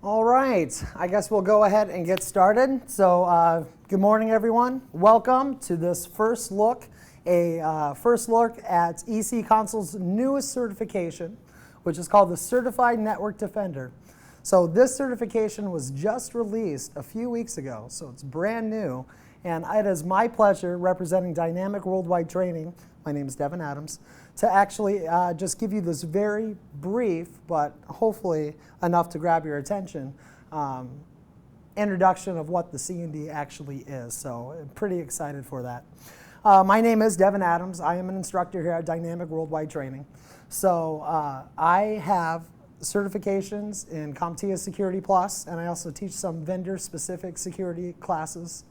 All right, I guess we'll go ahead and get started. So good morning, everyone. Welcome to this first look at EC Consul's newest certification, which is called the Certified Network Defender. So this certification was just released a few weeks ago, so it's brand new. And it is my pleasure, representing Dynamic Worldwide Training, my name is Devin Adams, to actually just give you this very brief, but hopefully enough to grab your attention, introduction of what the C&D actually is. So I'm pretty excited for that. My name is Devin Adams. I am an instructor here at Dynamic Worldwide Training. So I have certifications in CompTIA Security Plus, and I also teach some vendor-specific security classes,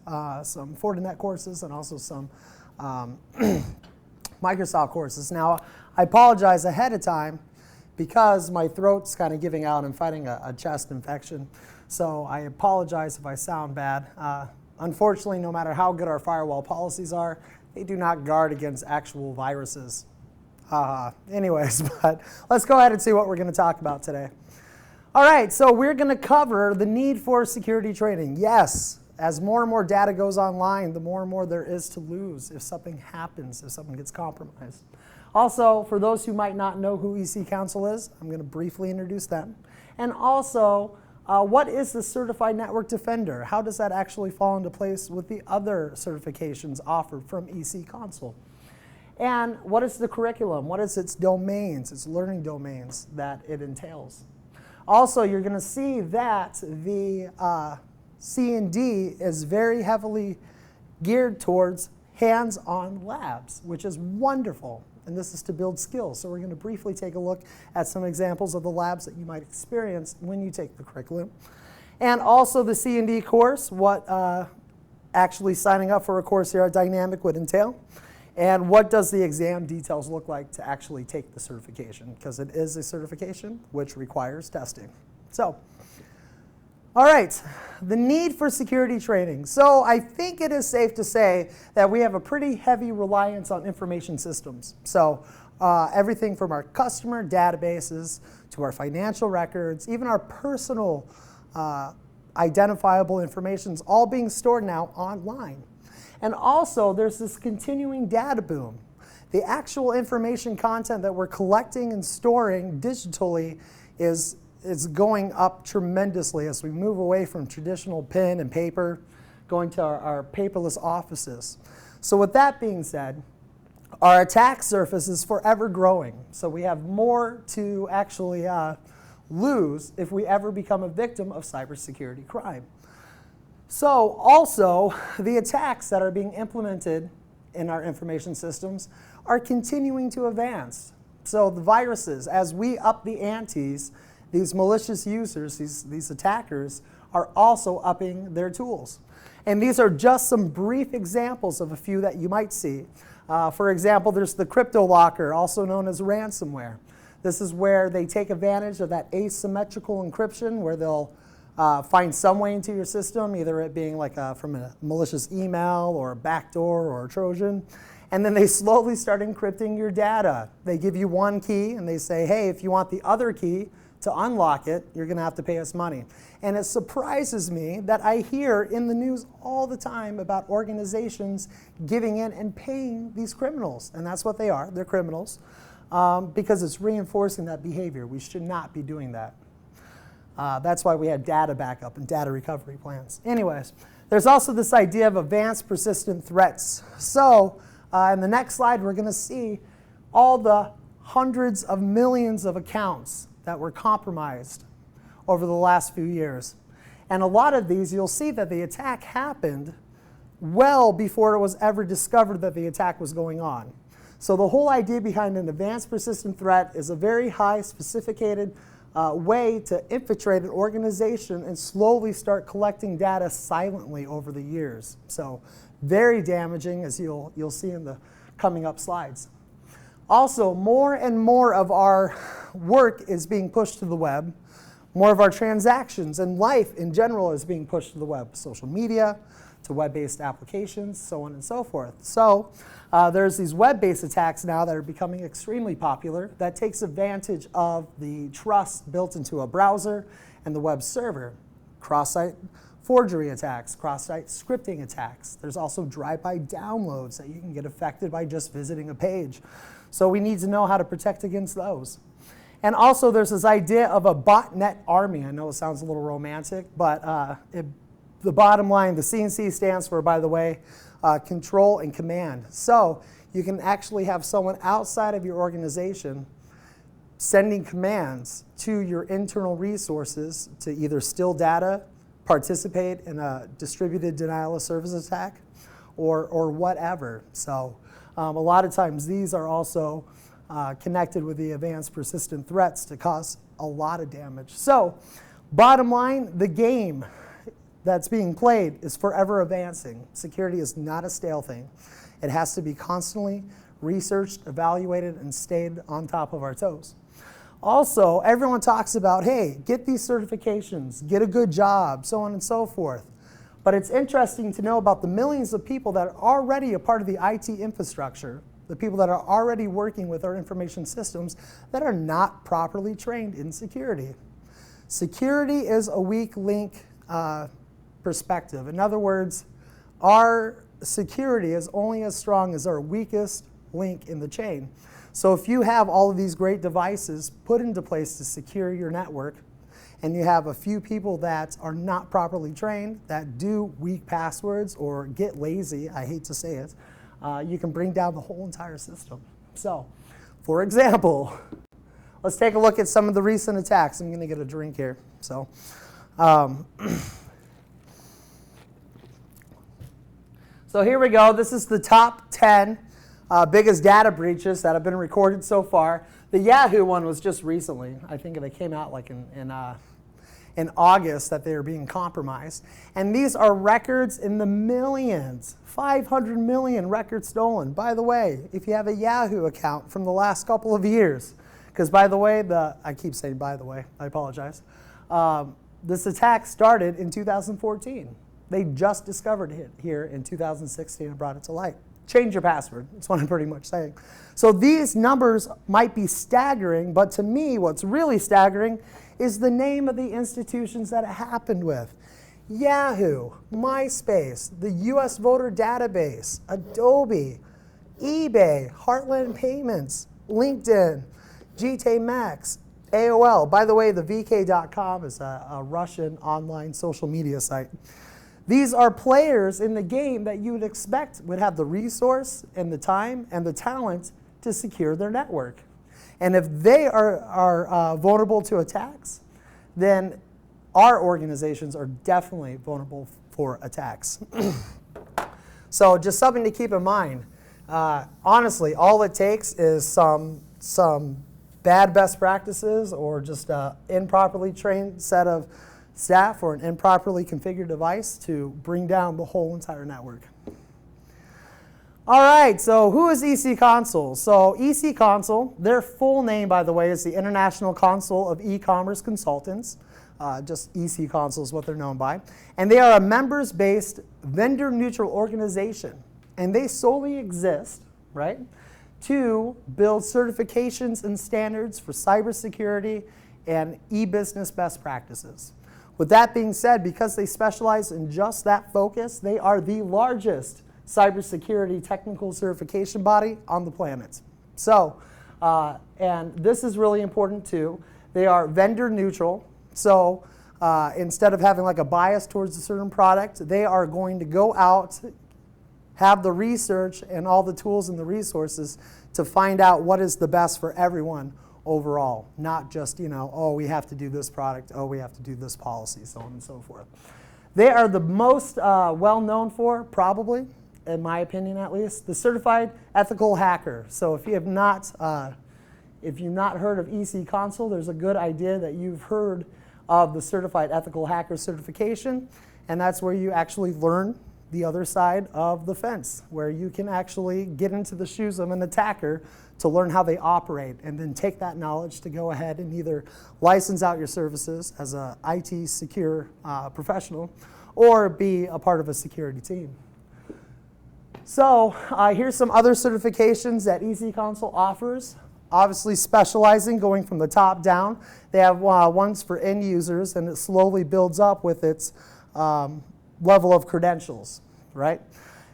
some Fortinet courses, and also some Microsoft courses. Now, I apologize ahead of time because my throat's kind of giving out. I'm fighting a chest infection, so I apologize if I sound bad. Unfortunately, no matter how good our firewall policies are, they do not guard against actual viruses. Anyways, but let's go ahead and see what we're going to talk about today. All right, so we're going to cover the need for security training. Yes, as more and more data goes online, the more and more there is to lose if something happens, if someone gets compromised. Also, for those who might not know who EC Counsel is, I'm going to briefly introduce them. And also, what is the Certified Network Defender? How does that actually fall into place with the other certifications offered from EC Counsel? And what is the curriculum? What is its domains, its learning domains that it entails? Also, you're going to see that the C&D is very heavily geared towards hands-on labs, which is wonderful. And this is to build skills. So we're going to briefly take a look at some examples of the labs that you might experience when you take the curriculum. And also the C&D course, what actually signing up for a course here at Dynamic would entail. And what does the exam details look like to actually take the certification? Because it is a certification which requires testing. So, all right, the need for security training. So I think it is safe to say that we have a pretty heavy reliance on information systems. So everything from our customer databases to our financial records, even our personal identifiable information is all being stored now online. And also, there's this continuing data boom. The actual information content that we're collecting and storing digitally is going up tremendously as we move away from traditional pen and paper, going to our paperless offices. So with that being said, our attack surface is forever growing. So we have more to actually lose if we ever become a victim of cybersecurity crime. So also, the attacks that are being implemented in our information systems are continuing to advance. So the viruses, as we up the antes, these malicious users, these attackers, are also upping their tools. And these are just some brief examples of a few that you might see. For example, there's the crypto locker, also known as ransomware. This is where they take advantage of that asymmetrical encryption where they'll find some way into your system, either it being like from a malicious email or a backdoor or a Trojan, and then they slowly start encrypting your data. They give you one key and they say, hey, if you want the other key to unlock it, you're going to have to pay us money. And it surprises me that I hear in the news all the time about organizations giving in and paying these criminals, and that's what they are, they're criminals, because it's reinforcing that behavior. We should not be doing that. That's why we had data backup and data recovery plans. Anyways, there's also this idea of advanced persistent threats. So in the next slide, we're going to see all the hundreds of millions of accounts that were compromised over the last few years. And a lot of these, you'll see that the attack happened well before it was ever discovered that the attack was going on. So the whole idea behind an advanced persistent threat is a very high, sophisticated way to infiltrate an organization and slowly start collecting data silently over the years. So very damaging, as you'll see in the coming up slides. Also, more and more of our work is being pushed to the web. More of our transactions and life in general is being pushed to the web. Social media, to web-based applications, so on and so forth. So there's these web-based attacks now that are becoming extremely popular that takes advantage of the trust built into a browser and the web server. Cross-site forgery attacks, cross-site scripting attacks. There's also drive-by downloads that you can get affected by just visiting a page. So we need to know how to protect against those. And also there's this idea of a botnet army. I know it sounds a little romantic, but the bottom line, the C&C stands for, by the way, control and command. So you can actually have someone outside of your organization sending commands to your internal resources to either steal data, participate in a distributed denial of service attack, or whatever. So a lot of times these are also connected with the advanced persistent threats to cause a lot of damage. So bottom line, the game that's being played is forever advancing. Security is not a stale thing. It has to be constantly researched, evaluated, and stayed on top of our toes. Also, everyone talks about, hey, get these certifications, get a good job, so on and so forth. But it's interesting to know about the millions of people that are already a part of the IT infrastructure, the people that are already working with our information systems that are not properly trained in security. Security is a weak link perspective. In other words, our security is only as strong as our weakest link in the chain. So if you have all of these great devices put into place to secure your network, and you have a few people that are not properly trained, that do weak passwords or get lazy, I hate to say it, you can bring down the whole entire system. So, for example, let's take a look at some of the recent attacks. I'm going to get a drink here. So, so here we go. This is the top 10 biggest data breaches that have been recorded so far. The Yahoo one was just recently. I think they came out like in August that they were being compromised. And these are records in the millions, 500 million records stolen. By the way, if you have a Yahoo account from the last couple of years, because by the way, I keep saying by the way, I apologize. This attack started in 2014. They just discovered it here in 2016 and brought it to light. Change your password. That's what I'm pretty much saying. So these numbers might be staggering, but to me, what's really staggering is the name of the institutions that it happened with. Yahoo, MySpace, the US Voter Database, Adobe, eBay, Heartland Payments, LinkedIn, GTA Max, AOL. By the way, the VK.com is a Russian online social media site. These are players in the game that you would expect would have the resource and the time and the talent to secure their network. And if they are vulnerable to attacks, then our organizations are definitely vulnerable for attacks. So just something to keep in mind. Honestly, all it takes is some bad best practices or just an improperly trained set of staff or an improperly configured device to bring down the whole entire network. All right, so who is EC Console? So EC Console, their full name, by the way, is the International Council of E-Commerce Consultants. Just EC Console is what they're known by. And they are a members-based, vendor-neutral organization. And they solely exist, right, to build certifications and standards for cybersecurity and e-business best practices. With that being said, because they specialize in just that focus, they are the largest cybersecurity technical certification body on the planet. So, and this is really important too, they are vendor neutral. So instead of having like a bias towards a certain product, they are going to go out, have the research and all the tools and the resources to find out what is the best for everyone overall, not just, oh, we have to do this product, oh, we have to do this policy, so on and so forth. They are the most well known for, probably, in my opinion at least, the Certified Ethical Hacker. So if you've not heard of EC Console, there's a good idea that you've heard of the Certified Ethical Hacker certification, and that's where you actually learn the other side of the fence, where you can actually get into the shoes of an attacker to learn how they operate, and then take that knowledge to go ahead and either license out your services as an IT secure professional or be a part of a security team. So here's some other certifications that EC Console offers. obviously specializing, going from the top down. They have ones for end users, and it slowly builds up with its level of credentials, right?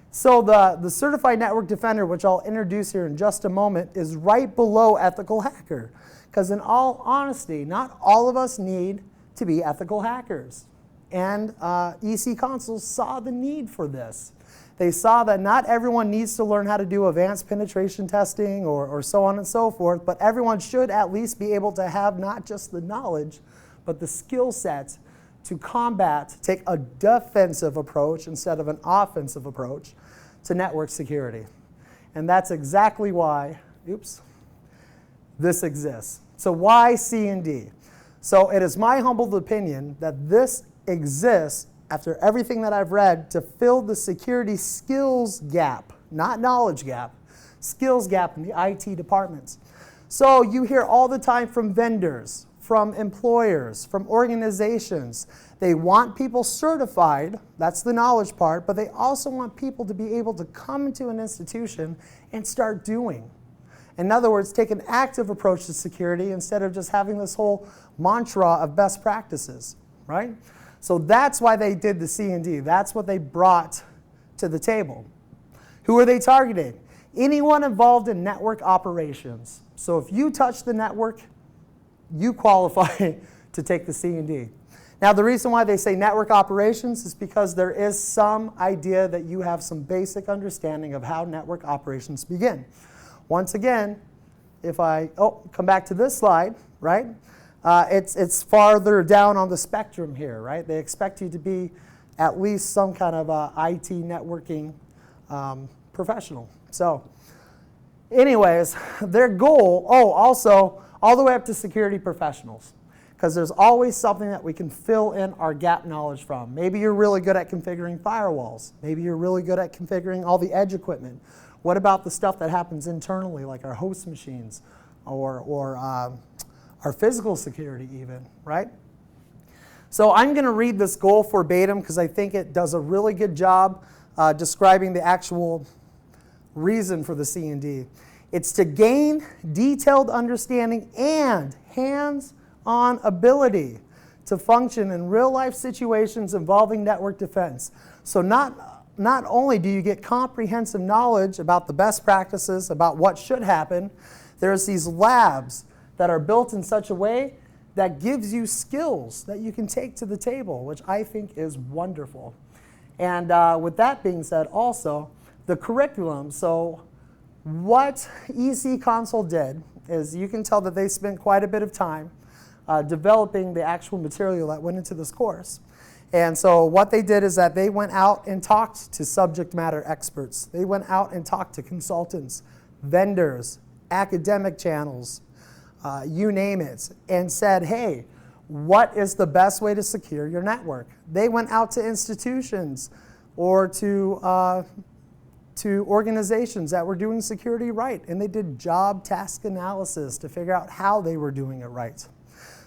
So the Certified Network Defender, which I'll introduce here in just a moment, is right below Ethical Hacker. Because in all honesty, not all of us need to be ethical hackers. And EC Console saw the need for this. They saw that not everyone needs to learn how to do advanced penetration testing or so on and so forth, but everyone should at least be able to have not just the knowledge, but the skill set to combat, take a defensive approach instead of an offensive approach to network security. And that's exactly why, this exists. So why C&D? So it is my humble opinion that this exists, after everything that I've read, to fill the security skills gap, not knowledge gap, skills gap in the IT departments. So you hear all the time from vendors, from employers, from organizations. They want people certified, that's the knowledge part, but they also want people to be able to come into an institution and start doing. In other words, take an active approach to security instead of just having this whole mantra of best practices, right? So that's why they did the C&D. That's what they brought to the table. Who are they targeting? Anyone involved in network operations. So if you touch the network, you qualify to take the C&D. Now the reason why they say network operations is because there is some idea that you have some basic understanding of how network operations begin. Once again, if I come back to this slide, right? It's farther down on the spectrum here, right? They expect you to be at least some kind of IT networking professional. So anyways, their goal, also all the way up to security professionals, because there's always something that we can fill in our gap knowledge from. Maybe you're really good at configuring firewalls. Maybe you're really good at configuring all the edge equipment. What about the stuff that happens internally, like our host machines or our physical security even, right? So I'm going to read this goal verbatim because I think it does a really good job describing the actual reason for the C&D. It's to gain detailed understanding and hands-on ability to function in real-life situations involving network defense. So not only do you get comprehensive knowledge about the best practices, about what should happen, there's these labs that are built in such a way that gives you skills that you can take to the table, which I think is wonderful. And with that being said, also, the curriculum. So what EC Console did is you can tell that they spent quite a bit of time developing the actual material that went into this course. And so what they did is that they went out and talked to subject matter experts. They went out and talked to consultants, vendors, academic channels, you name it, and said, hey, what is the best way to secure your network? They went out to institutions or to organizations that were doing security right, and they did job task analysis to figure out how they were doing it right.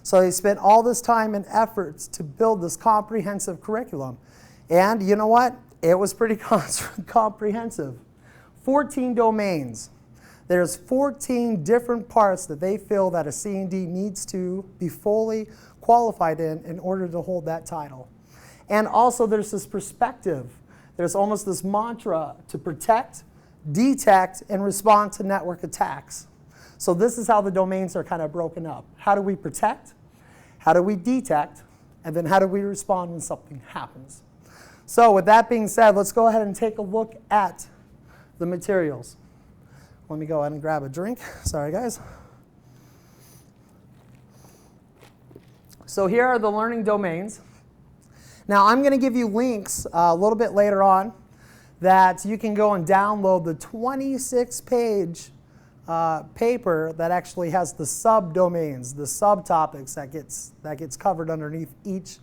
So they spent all this time and efforts to build this comprehensive curriculum. And you know what? It was pretty comprehensive. 14 domains. There's 14 different parts that they feel that a C&D needs to be fully qualified in order to hold that title. And also there's this perspective. There's almost this mantra to protect, detect, and respond to network attacks. So this is how the domains are kind of broken up. How do we protect? How do we detect? And then how do we respond when something happens? So with that being said, let's go ahead and take a look at the materials. Let me go ahead and grab a drink. Sorry, guys. So here are the learning domains. Now I'm going to give you links a little bit later on that you can go and download the 26-page paper that actually has the subdomains, the subtopics that gets covered underneath each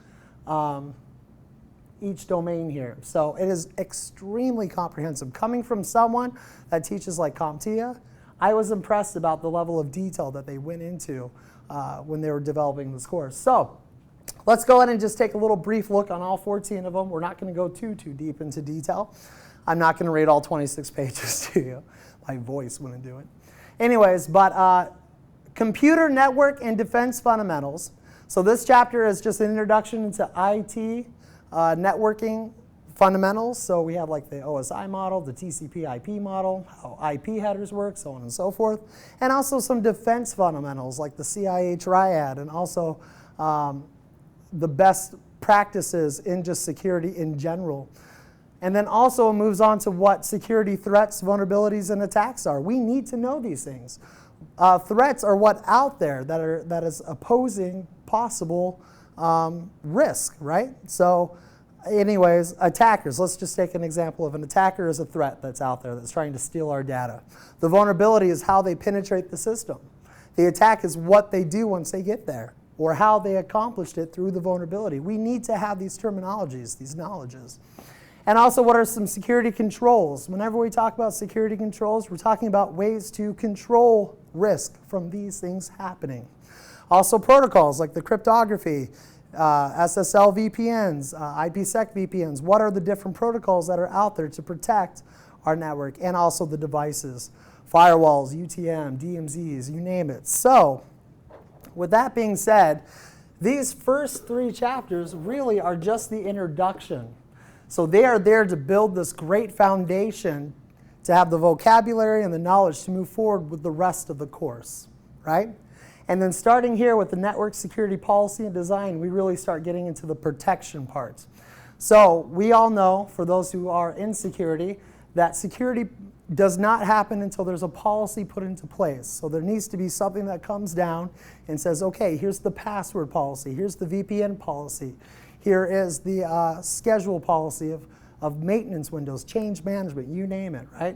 domain here. So it is extremely comprehensive. Coming from someone that teaches like CompTIA, I was impressed about the level of detail that they went into when they were developing this course. So let's go ahead and just take a little brief look on all 14 of them. We're not going to go too deep into detail. I'm not going to read all 26 pages to you. My voice wouldn't do it. Anyways, but Computer network and defense fundamentals. So this chapter is just an introduction into IT networking fundamentals. So we have like the OSI model, the TCP/IP model, how IP headers work, so on and so forth. And also some defense fundamentals like the CIA triad, and also the best practices in just security in general. And then also it moves on to what security threats, vulnerabilities, and attacks are. We need to know these things. Threats are what out there that is opposing possible risk, right? So anyways, attackers. Let's just take an example of an attacker as a threat that's out there that's trying to steal our data. The vulnerability is how they penetrate the system. The attack is what they do once they get there, or how they accomplished it through the vulnerability. We need to have these terminologies, these knowledges. And also, what are some security controls? Whenever we talk about security controls, we're talking about ways to control risk from these things happening. Also, protocols like the cryptography, SSL VPNs, IPsec VPNs. What are the different protocols that are out there to protect our network? And also the devices, firewalls, UTM, DMZs, you name it. So, with that being said, these first 3 chapters really are just the introduction. So they are there to build this great foundation to have the vocabulary and the knowledge to move forward with the rest of the course, right? And then starting here with the network security policy and design, we really start getting into the protection parts. So we all know, for those who are in security, that security does not happen until there's a policy put into place. So there needs to be something that comes down and says, okay, here's the password policy, here's the VPN policy, here is the schedule policy of maintenance windows, change management, you name it, right?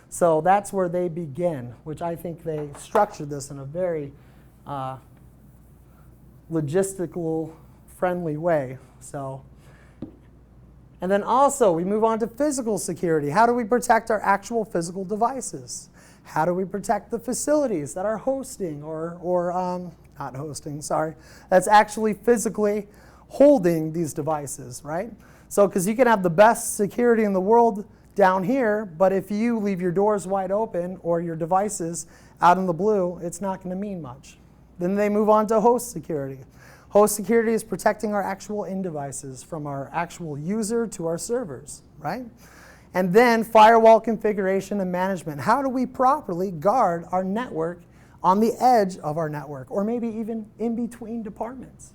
So that's where they begin, which I think they structured this in a very logistical, friendly way. So, and then also we move on to physical security. How do we protect our actual physical devices? How do we protect the facilities that are hosting or not hosting, sorry, that's actually physically holding these devices, right? So, because you can have the best security in the world down here, but if you leave your doors wide open or your devices out in the blue, it's not going to mean much. Then they move on to host security. Host security is protecting our actual end devices from our actual user to our servers, right? And then firewall configuration and management. How do we properly guard our network on the edge of our network, or maybe even in between departments?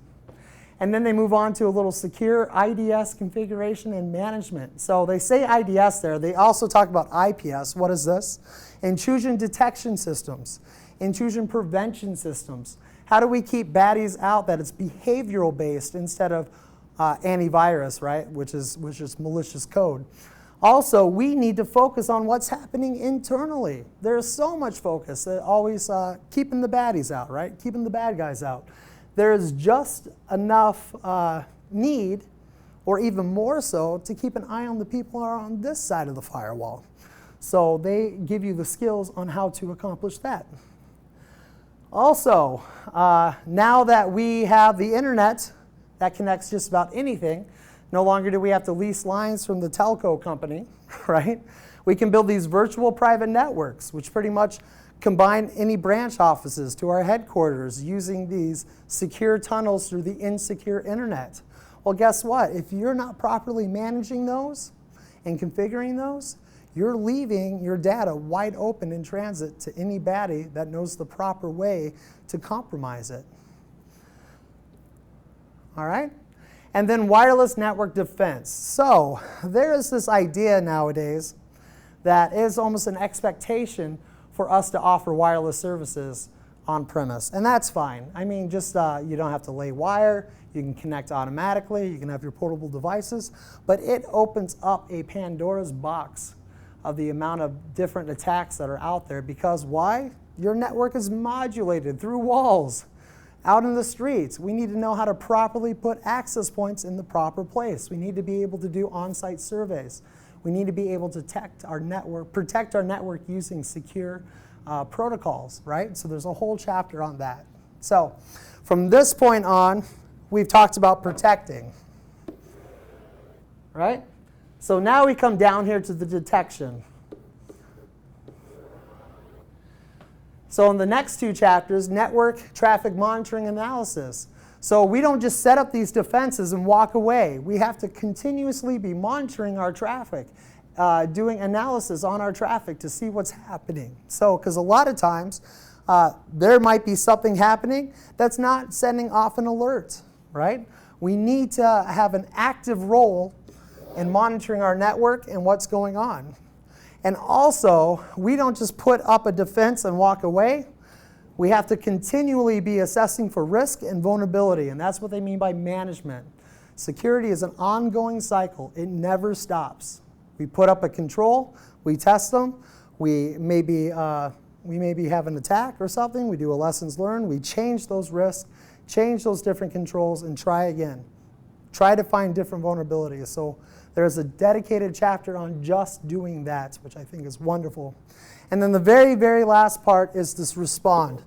And then they move on to a little secure IDS configuration and management. So they say IDS there. They also talk about IPS. What is this? Intrusion detection systems, intrusion prevention systems. How do we keep baddies out that it's behavioral based instead of antivirus, right? Which is malicious code. Also, we need to focus on what's happening internally. There's so much focus that always keeping the baddies out, right? Keeping the bad guys out. There is just enough need, or even more so, to keep an eye on the people who are on this side of the firewall. So they give you the skills on how to accomplish that. Also, now that we have the internet that connects just about anything, no longer do we have to lease lines from the telco company, right? We can build these virtual private networks, which pretty much combine any branch offices to our headquarters using these secure tunnels through the insecure internet. Well, guess what? If you're not properly managing those and configuring those, you're leaving your data wide open in transit to any baddie that knows the proper way to compromise it. All right? And then wireless network defense. So there is this idea nowadays that is almost an expectation for us to offer wireless services on premise. And that's fine. I mean, just you don't have to lay wire. You can connect automatically. You can have your portable devices. But it opens up a Pandora's box of the amount of different attacks that are out there. Because why? Your network is modulated through walls out in the streets. We need to know how to properly put access points in the proper place. We need to be able to do on-site surveys. We need to be able to protect our network using secure protocols, right? So there's a whole chapter on that. So from this point on, we've talked about protecting, right? So now we come down here to the detection. So in the next two chapters, network traffic monitoring analysis. So we don't just set up these defenses and walk away. We have to continuously be monitoring our traffic, doing analysis on our traffic to see what's happening. So, because a lot of times there might be something happening that's not sending off an alert, right? We need to have an active role in monitoring our network and what's going on. And also, we don't just put up a defense and walk away. We have to continually be assessing for risk and vulnerability, and that's what they mean by management. Security is an ongoing cycle. It never stops. We put up a control, we test them, we maybe have an attack or something, we do a lessons learned, we change those risks, change those different controls, and try again. Try to find different vulnerabilities. So there's a dedicated chapter on just doing that, which I think is wonderful. And then the very, very last part is this respond.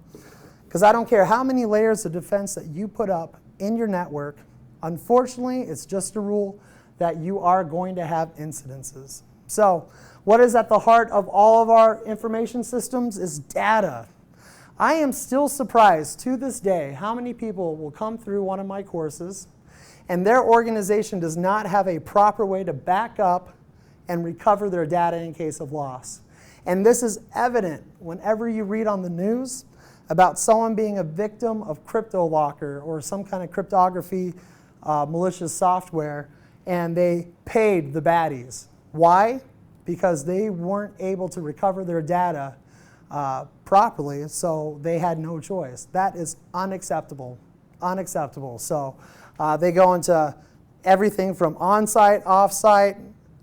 Because I don't care how many layers of defense that you put up in your network, unfortunately, it's just a rule that you are going to have incidences. So what is at the heart of all of our information systems is data. I am still surprised to this day how many people will come through one of my courses and their organization does not have a proper way to back up and recover their data in case of loss. And this is evident whenever you read on the news about someone being a victim of CryptoLocker or some kind of cryptography malicious software, and they paid the baddies. Why? Because they weren't able to recover their data properly, so they had no choice. That is unacceptable. Unacceptable. So they go into everything from on-site, off-site,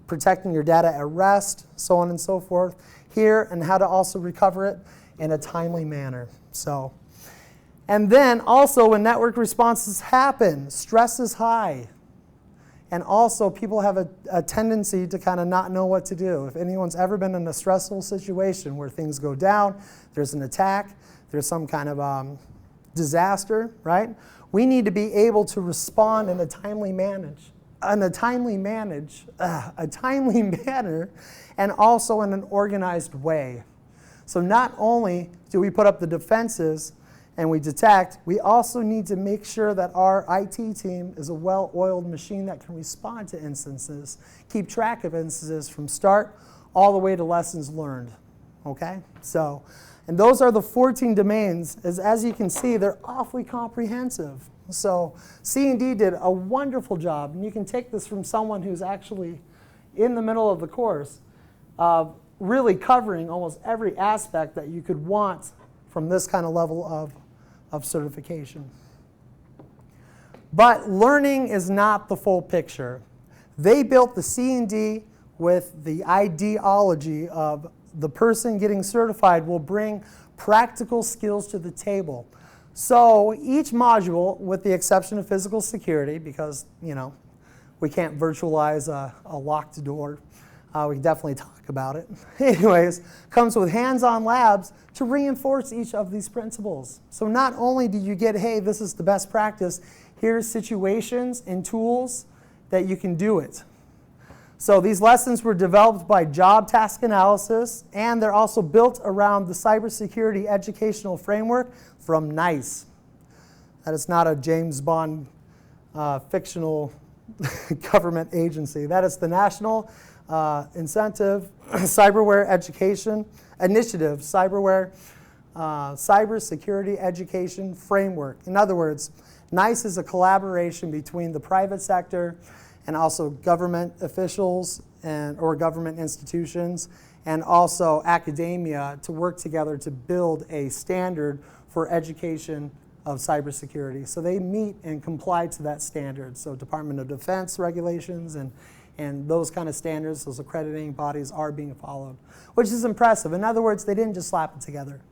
protecting your data at rest, so on and so forth here, and how to also recover it in a timely manner. So, and then also when network responses happen, stress is high. And also people have a tendency to kind of not know what to do. If anyone's ever been in a stressful situation where things go down, there's an attack, there's some kind of disaster, right? We need to be able to respond in a timely manner, and also in an organized way. So not only do we put up the defenses and we detect, we also need to make sure that our IT team is a well-oiled machine that can respond to instances, keep track of instances from start all the way to lessons learned, okay? So, and those are the 14 domains. As you can see, they're awfully comprehensive. So C&D did a wonderful job, and you can take this from someone who's actually in the middle of the course, really covering almost every aspect that you could want from this kind of level of certification. But learning is not the full picture. They built the C&D with the ideology of the person getting certified will bring practical skills to the table. So each module, with the exception of physical security, because we can't virtualize a locked door, we can definitely talk about it. Anyways, comes with hands-on labs to reinforce each of these principles. So not only do you get, hey, this is the best practice, here's situations and tools that you can do it. So these lessons were developed by job task analysis, and they're also built around the cybersecurity educational framework from NICE. That is not a James Bond fictional government agency. That is the National Incentive Cyberware Education Initiative, Cybersecurity Education Framework. In other words, NICE is a collaboration between the private sector and also government officials or government institutions, and also academia to work together to build a standard for education of cybersecurity. So they meet and comply to that standard. So Department of Defense regulations and those kind of standards, those accrediting bodies are being followed, which is impressive. In other words, they didn't just slap it together.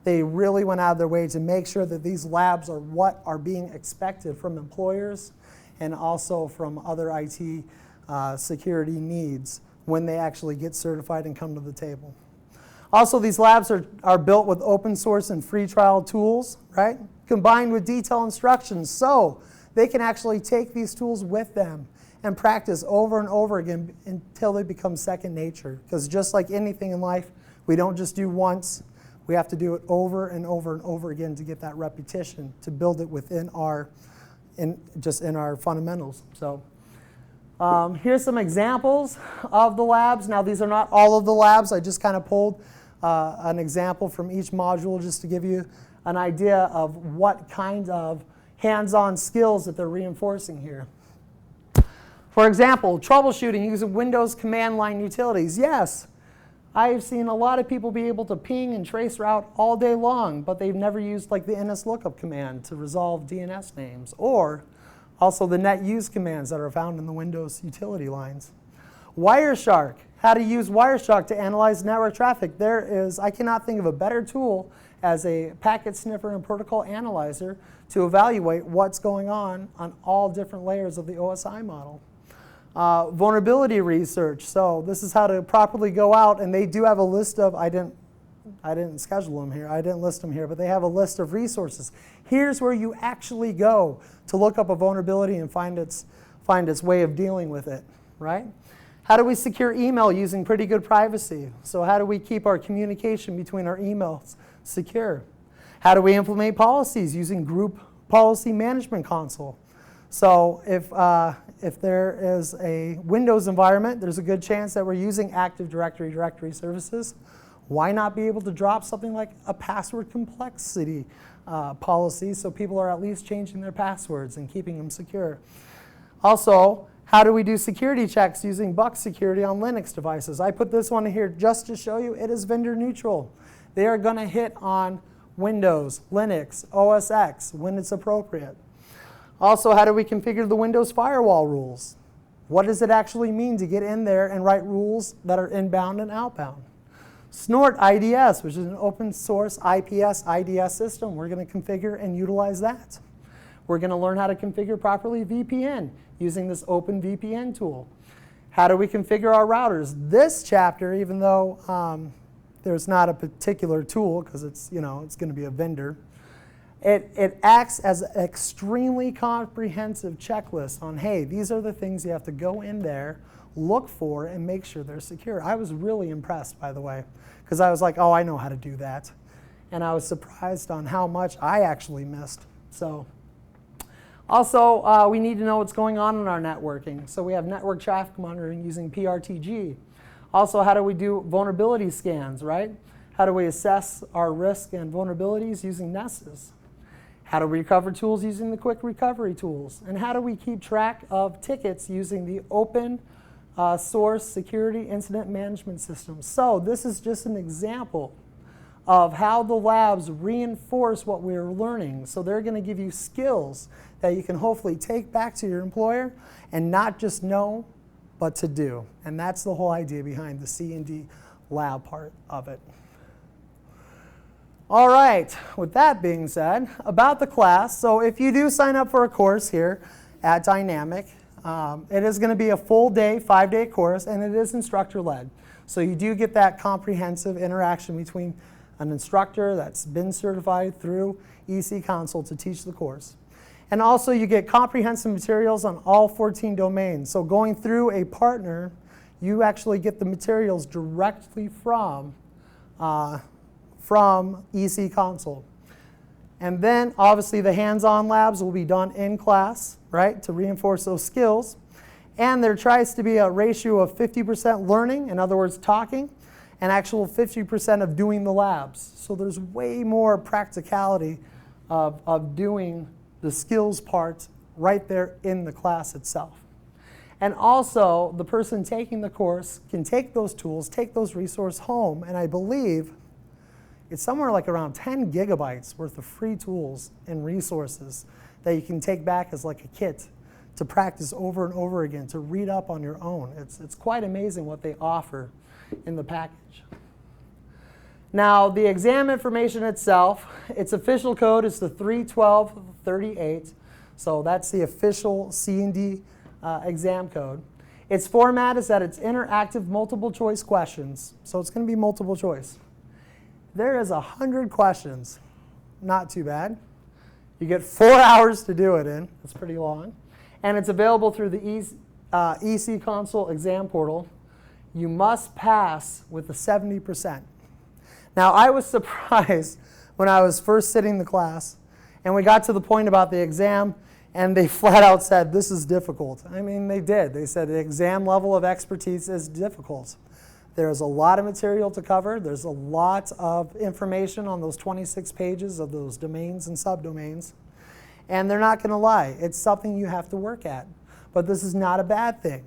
They really went out of their way to make sure that these labs are what are being expected from employers and also from other IT security needs when they actually get certified and come to the table. Also, these labs are built with open source and free trial tools, right? Combined with detailed instructions, so they can actually take these tools with them and practice over and over again until they become second nature. Because just like anything in life, we don't just do once, We have to do it over and over and over again to get that repetition, to build it within our, just in our fundamentals. So here's some examples of the labs. Now these are not all of the labs. I just kind of pulled an example from each module just to give you an idea of what kind of hands-on skills that they're reinforcing here. For example, troubleshooting using Windows command line utilities. Yes, I've seen a lot of people be able to ping and trace route all day long, but they've never used like the NSLOOKUP command to resolve DNS names, or also the netuse commands that are found in the Windows utility lines. Wireshark, how to use Wireshark to analyze network traffic. I cannot think of a better tool as a packet sniffer and protocol analyzer to evaluate what's going on all different layers of the OSI model. Vulnerability research. So this is how to properly go out, and they do have a list of, I didn't schedule them here, I didn't list them here, but they have a list of resources. Here's where you actually go to look up a vulnerability and find its way of dealing with it, right? How do we secure email using pretty good privacy? So how do we keep our communication between our emails secure? How do we implement policies using Group Policy Management Console? So if there is a Windows environment, there's a good chance that we're using Active Directory services. Why not be able to drop something like a password complexity policy so people are at least changing their passwords and keeping them secure? Also, how do we do security checks using Buck Security on Linux devices? I put this one here just to show you it is vendor neutral. They are going to hit on Windows, Linux, OS X when it's appropriate. Also, how do we configure the Windows firewall rules? What does it actually mean to get in there and write rules that are inbound and outbound? Snort IDS, which is an open source IPS IDS system. We're going to configure and utilize that. We're going to learn how to configure properly VPN using this open VPN tool. How do we configure our routers? This chapter, even though there's not a particular tool because it's going to be a vendor, it acts as an extremely comprehensive checklist on, hey, these are the things you have to go in there, look for, and make sure they're secure. I was really impressed, by the way, because I was like, oh, I know how to do that. And I was surprised on how much I actually missed. So, also, we need to know what's going on in our networking. So we have network traffic monitoring using PRTG. Also, how do we do vulnerability scans, right? How do we assess our risk and vulnerabilities using Nessus? How do we recover tools using the quick recovery tools? And how do we keep track of tickets using the open source security incident management system? So this is just an example of how the labs reinforce what we're learning. So they're going to give you skills that you can hopefully take back to your employer and not just know, but to do. And that's the whole idea behind the C&D lab part of it. All right, with that being said, about the class. So if you do sign up for a course here at Dynamic, it is going to be a full day, 5-day course, and it is instructor-led. So you do get that comprehensive interaction between an instructor that's been certified through EC Console to teach the course. And also you get comprehensive materials on all 14 domains. So going through a partner, you actually get the materials directly from EC Console. And then obviously the hands-on labs will be done in class, right, to reinforce those skills. And there tries to be a ratio of 50% learning, in other words, talking, and actual 50% of doing the labs. So there's way more practicality of doing the skills part right there in the class itself. And also, the person taking the course can take those tools, take those resources home, and I believe it's somewhere like around 10 gigabytes worth of free tools and resources that you can take back as like a kit to practice over and over again, to read up on your own. It's quite amazing what they offer in the package. Now, the exam information itself, its official code is the 31238. So that's the official C&D exam code. Its format is that it's interactive multiple choice questions. So it's going to be multiple choice. There is 100 questions. Not too bad. You get 4 hours to do it in. It's pretty long. And it's available through the EC Console exam portal. You must pass with a 70%. Now, I was surprised when I was first sitting the class, and we got to the point about the exam, and they flat out said, this is difficult. I mean, they did. They said the exam level of expertise is difficult. There's a lot of material to cover. There's a lot of information on those 26 pages of those domains and subdomains. And they're not going to lie. It's something you have to work at. But this is not a bad thing.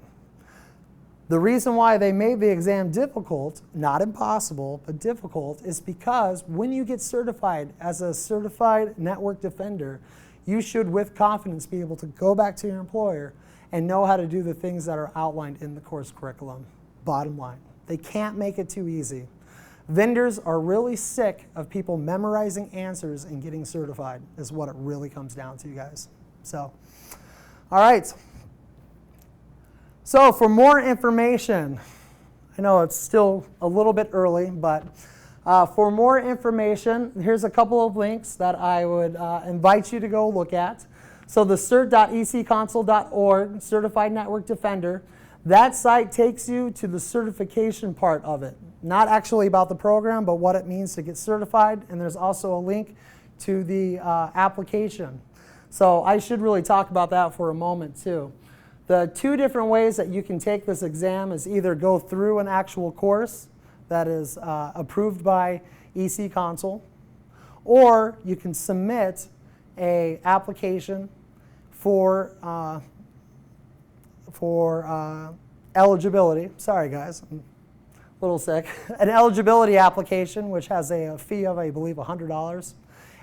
The reason why they made the exam difficult, not impossible, but difficult, is because when you get certified as a certified network defender, you should, with confidence, be able to go back to your employer and know how to do the things that are outlined in the course curriculum. Bottom line. They can't make it too easy. Vendors are really sick of people memorizing answers and getting certified, is what it really comes down to, you guys. So, all right. So for more information, I know it's still a little bit early, but for more information, here's a couple of links that I would invite you to go look at. So the cert.ecconsole.org, Certified Network Defender, that site takes you to the certification part of it. Not actually about the program, but what it means to get certified. And there's also a link to the application. So I should really talk about that for a moment too. The two different ways that you can take this exam is either go through an actual course that is approved by EC Console, or you can submit an application for eligibility. Sorry guys, I'm a little sick. An eligibility application which has a fee of, I believe, $100,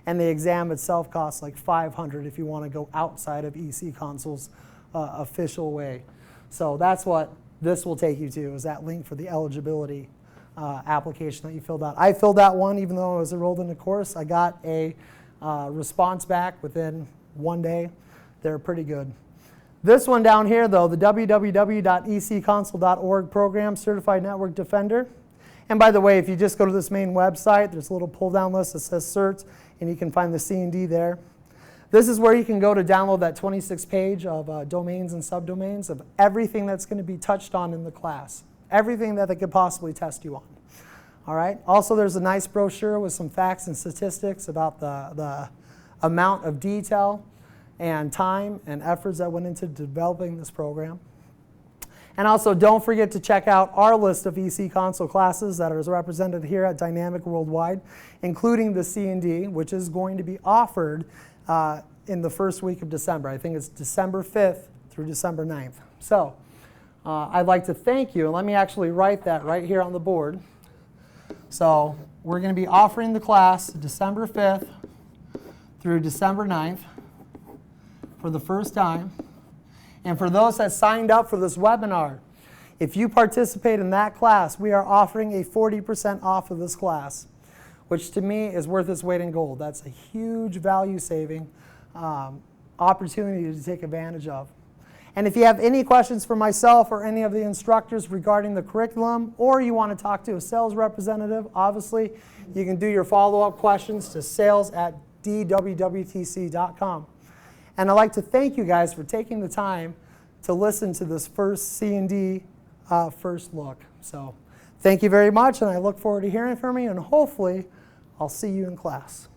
and the exam itself costs like $500 if you want to go outside of EC Console's official way. So that's what this will take you to, is that link for the eligibility application that you filled out. I filled out one even though I was enrolled in the course. I got a response back within one day. They're pretty good. This one down here though, the www.ecconsole.org program, Certified Network Defender. And by the way, if you just go to this main website, there's a little pull down list that says CERT, and you can find the C&D there. This is where you can go to download that 26 page of domains and subdomains of everything that's going to be touched on in the class. Everything that they could possibly test you on. All right. Also, there's a nice brochure with some facts and statistics about the amount of detail and time and efforts that went into developing this program. And also, don't forget to check out our list of EC Console classes that are represented here at Dynamic Worldwide, including the C&D, which is going to be offered in the first week of December. I think it's December 5th through December 9th. So I'd like to thank you, and let me actually write that right here on the board. So we're going to be offering the class December 5th through December 9th for the first time. And for those that signed up for this webinar, if you participate in that class, we are offering a 40% off of this class, which to me is worth its weight in gold. That's a huge value saving opportunity to take advantage of. And if you have any questions for myself or any of the instructors regarding the curriculum, or you want to talk to a sales representative, obviously you can do your follow-up questions to sales@dwwtc.com. And I'd like to thank you guys for taking the time to listen to this first C&D first look. So thank you very much, and I look forward to hearing from you, and hopefully I'll see you in class.